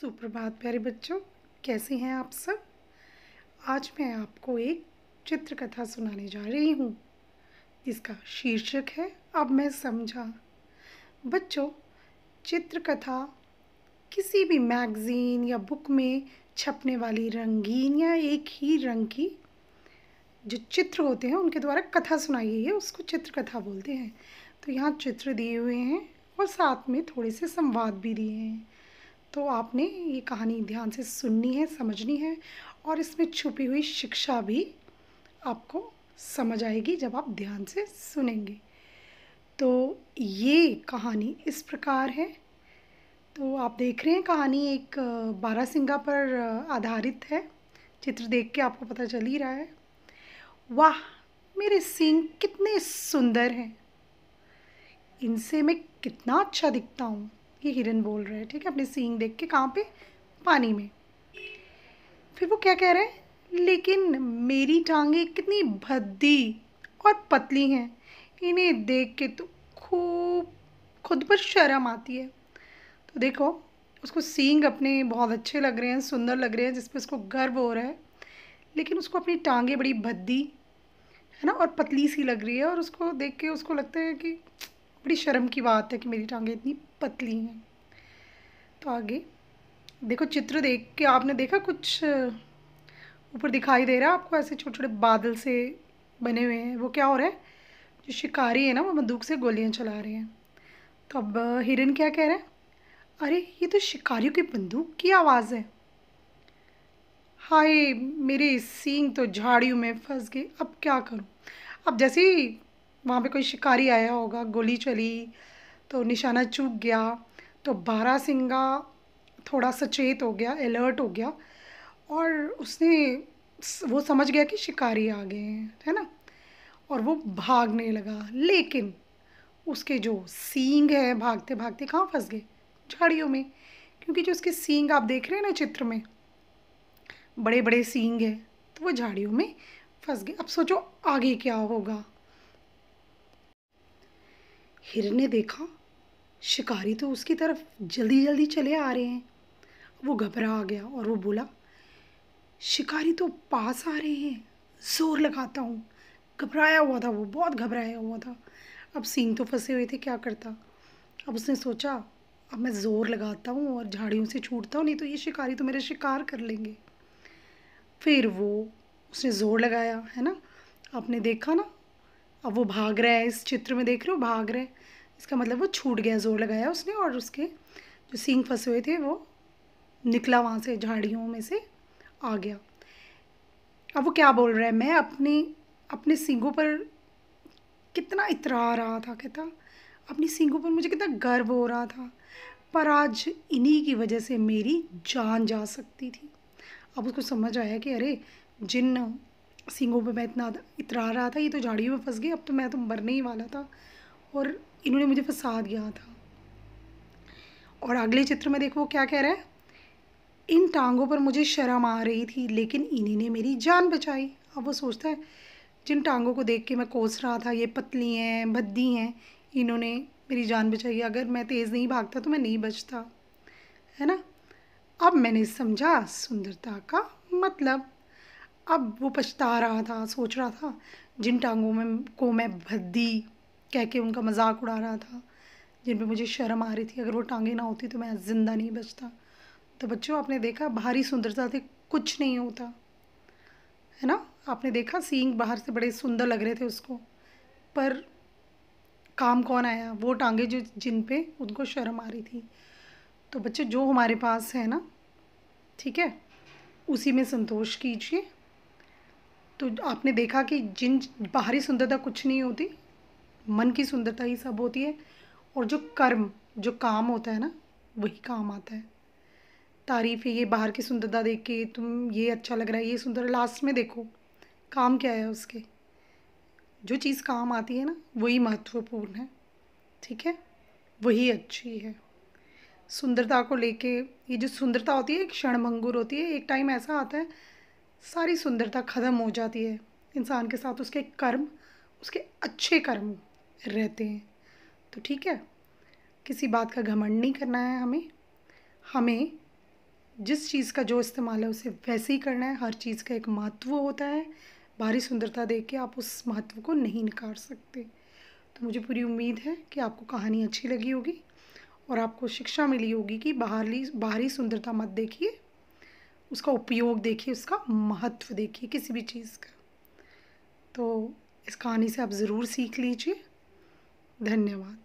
सुप्रभात प्यारे बच्चों, कैसे हैं आप सब। आज मैं आपको एक चित्र कथा सुनाने जा रही हूँ जिसका शीर्षक है अब मैं समझा। बच्चों, चित्र कथा किसी भी मैगज़ीन या बुक में छपने वाली रंगीन या एक ही रंग की जो चित्र होते हैं उनके द्वारा कथा सुनाई गई है, उसको चित्र कथा बोलते हैं। तो यहाँ चित्र दिए हुए हैं और साथ में थोड़े से संवाद भी दिए हैं। तो आपने ये कहानी ध्यान से सुननी है, समझनी है और इसमें छुपी हुई शिक्षा भी आपको समझ आएगी जब आप ध्यान से सुनेंगे। तो ये कहानी इस प्रकार है। तो आप देख रहे हैं कहानी एक बारहसिंगा पर आधारित है। चित्र देख के आपको पता चल ही रहा है। वाह, मेरे सींग कितने सुंदर हैं, इनसे मैं कितना अच्छा दिखता हूँ, ये हिरन बोल रहा है। ठीक है, अपने सींग देख के। कहाँ पे? पानी में। फिर वो क्या कह रहे हैं, लेकिन मेरी टांगे कितनी भद्दी और पतली हैं, इन्हें देख के तो खूब खुद पर शर्म आती है। तो देखो, उसको सींग अपने बहुत अच्छे लग रहे हैं, सुंदर लग रहे हैं, जिस पर उसको गर्व हो रहा है, लेकिन उसको अपनी टांगे बड़ी भद्दी है ना और पतली सी लग रही है और उसको देख के उसको लगता है कि बड़ी शर्म की बात है कि मेरी टांगे इतनी पतली हैं। तो आगे देखो, चित्र देख के आपने देखा कुछ ऊपर दिखाई दे रहा है आपको, ऐसे छोटे छोटे बादल से बने हुए हैं। वो क्या हो रहा है, जो शिकारी है ना वो बंदूक से गोलियां चला रहे हैं। तो अब हिरन क्या कह रहा है, अरे ये तो शिकारियों की बंदूक की आवाज़ है। हाय, मेरे सींग तो झाड़ियों में फंस गए, अब क्या करूं। अब जैसे ही वहाँ पे कोई शिकारी आया होगा, गोली चली तो निशाना चूक गया, तो बारहसिंगा थोड़ा सचेत हो गया, अलर्ट हो गया और उसने वो समझ गया कि शिकारी आ गए हैं, है ना। और वो भागने लगा, लेकिन उसके जो सींग है भागते भागते कहाँ फंस गए, झाड़ियों में। क्योंकि जो उसके सींग आप देख रहे हैं ना चित्र में, बड़े बड़े सींग है, तो वो झाड़ियों में फंस गए। अब सोचो आगे क्या होगा। हिरन ने देखा शिकारी तो उसकी तरफ जल्दी जल्दी चले आ रहे हैं। वो घबरा गया और वो बोला, शिकारी तो पास आ रहे हैं, जोर लगाता हूँ। घबराया हुआ था वो, बहुत घबराया हुआ था। अब सींग तो फंसे हुए थे, क्या करता। अब उसने सोचा, अब मैं ज़ोर लगाता हूँ और झाड़ियों से छूटता हूँ, नहीं तो ये शिकारी तो मेरे शिकार कर लेंगे। फिर वो उसने ज़ोर लगाया, है ना। आपने देखा ना, अब वो भाग रहा है, इस चित्र में देख रहे हो भाग रहा है, इसका मतलब वो छूट गया, ज़ोर लगाया उसने और उसके जो सींग फंसे हुए थे वो निकला वहाँ से, झाड़ियों में से आ गया। अब वो क्या बोल रहा है, मैं अपने अपने सींगों पर कितना इतरा रहा था, कहता अपनी सींगों पर मुझे कितना गर्व हो रहा था, पर आज इन्हीं की वजह से मेरी जान जा सकती थी। अब उसको समझ आया कि अरे, जिन सींगों पे मैं इतना इतरा रहा था ये तो झाड़ियों में फंस गई, अब तो मैं तो मरने ही वाला था और इन्होंने मुझे फंसा दिया था। और अगले चित्र में देखो वो क्या कह रहा है, इन टांगों पर मुझे शर्म आ रही थी, लेकिन इन्हीं ने मेरी जान बचाई। अब वो सोचता है, जिन टांगों को देख के मैं कोस रहा था, ये पतली हैं, भद्दी हैं, इन्होंने मेरी जान बचाई। अगर मैं तेज़ नहीं भागता तो मैं नहीं बचता, है ना। अब मैंने समझा सुंदरता का मतलब। अब वो पछता रहा था, सोच रहा था जिन टांगों में को मैं भद्दी कह के उनका मजाक उड़ा रहा था, जिन पे मुझे शर्म आ रही थी, अगर वो टांगें ना होती तो मैं ज़िंदा नहीं बचता। तो बच्चों, आपने देखा बाहरी सुंदरता से कुछ नहीं होता, है ना। आपने देखा सींग बाहर से बड़े सुंदर लग रहे थे उसको, पर काम कौन आया, वो टांगे जो जिन पे उनको शर्म आ रही थी। तो बच्चे, जो हमारे पास है ना, ठीक है, उसी में संतोष कीजिए। तो आपने देखा कि जिन बाहरी सुंदरता कुछ नहीं होती, मन की सुंदरता ही सब होती है। और जो कर्म, जो काम होता है ना, वही काम आता है। तारीफ़ है ये बाहर की सुंदरता देख के, तुम ये अच्छा लग रहा है, ये सुंदर, लास्ट में देखो काम क्या है उसके। जो चीज़ काम आती है ना वही महत्वपूर्ण है, ठीक है, वही अच्छी है। सुंदरता को लेके, ये जो सुंदरता होती है एक क्षणभंगुर होती है, एक टाइम ऐसा आता है सारी सुंदरता ख़त्म हो जाती है। इंसान के साथ उसके कर्म, उसके अच्छे कर्म रहते हैं। तो ठीक है, किसी बात का घमंड नहीं करना है हमें। हमें जिस चीज़ का जो इस्तेमाल है उसे वैसे ही करना है। हर चीज़ का एक महत्व होता है। बाहरी सुंदरता देख के आप उस महत्व को नहीं नकार सकते। तो मुझे पूरी उम्मीद है कि आपको कहानी अच्छी लगी होगी और आपको शिक्षा मिली होगी कि बाहरी बाहरी सुंदरता मत देखिए, उसका उपयोग देखिए, उसका महत्व देखिए किसी भी चीज़ का। तो इस कहानी से आप ज़रूर सीख लीजिए। धन्यवाद।